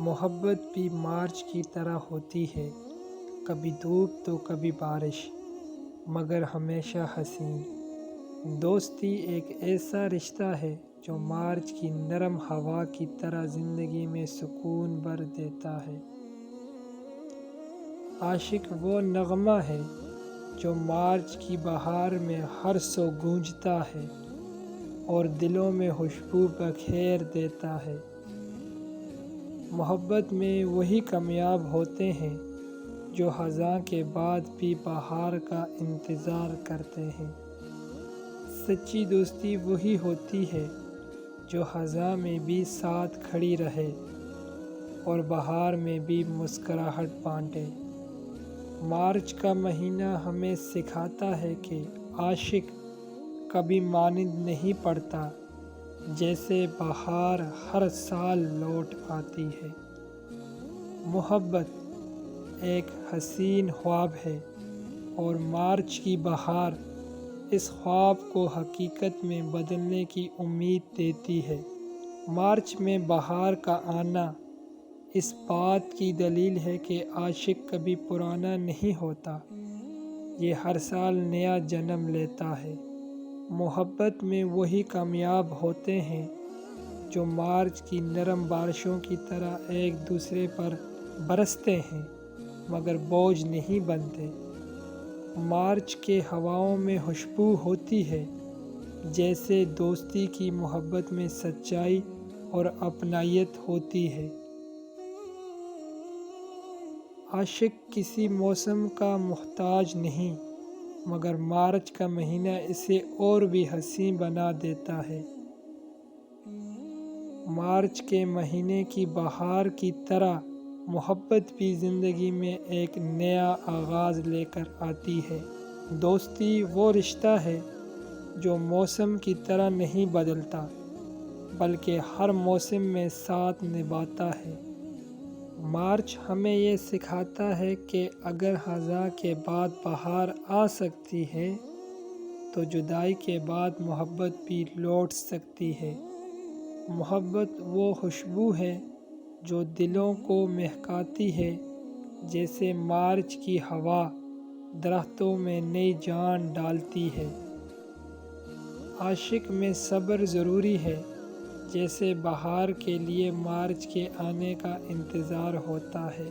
محبت بھی مارچ کی طرح ہوتی ہے، کبھی دھوپ تو کبھی بارش، مگر ہمیشہ حسین۔ دوستی ایک ایسا رشتہ ہے جو مارچ کی نرم ہوا کی طرح زندگی میں سکون بھر دیتا ہے۔ عاشق وہ نغمہ ہے جو مارچ کی بہار میں ہر سو گونجتا ہے اور دلوں میں خوشبو بکھیر دیتا ہے۔ محبت میں وہی کامیاب ہوتے ہیں جو خزاں کے بعد بھی بہار کا انتظار کرتے ہیں۔ سچی دوستی وہی ہوتی ہے جو خزاں میں بھی ساتھ کھڑی رہے اور بہار میں بھی مسکراہٹ بانٹے۔ مارچ کا مہینہ ہمیں سکھاتا ہے کہ عاشق کبھی مانند نہیں پڑتا، جیسے بہار ہر سال لوٹ آتی ہے۔ محبت ایک حسین خواب ہے اور مارچ کی بہار اس خواب کو حقیقت میں بدلنے کی امید دیتی ہے۔ مارچ میں بہار کا آنا اس بات کی دلیل ہے کہ عاشق کبھی پرانا نہیں ہوتا، یہ ہر سال نیا جنم لیتا ہے۔ محبت میں وہی کامیاب ہوتے ہیں جو مارچ کی نرم بارشوں کی طرح ایک دوسرے پر برستے ہیں مگر بوجھ نہیں بنتے۔ مارچ کے ہواؤں میں خوشبو ہوتی ہے، جیسے دوستی کی محبت میں سچائی اور اپنائیت ہوتی ہے۔ عاشق کسی موسم کا محتاج نہیں، مگر مارچ کا مہینہ اسے اور بھی حسین بنا دیتا ہے۔ مارچ کے مہینے کی بہار کی طرح محبت بھی زندگی میں ایک نیا آغاز لے کر آتی ہے۔ دوستی وہ رشتہ ہے جو موسم کی طرح نہیں بدلتا، بلکہ ہر موسم میں ساتھ نبھاتا ہے۔ مارچ ہمیں یہ سکھاتا ہے کہ اگر خزاں کے بعد بہار آ سکتی ہے تو جدائی کے بعد محبت بھی لوٹ سکتی ہے۔ محبت وہ خوشبو ہے جو دلوں کو مہکاتی ہے، جیسے مارچ کی ہوا درختوں میں نئی جان ڈالتی ہے۔ عاشق میں صبر ضروری ہے، جیسے بہار کے لیے مارچ کے آنے کا انتظار ہوتا ہے۔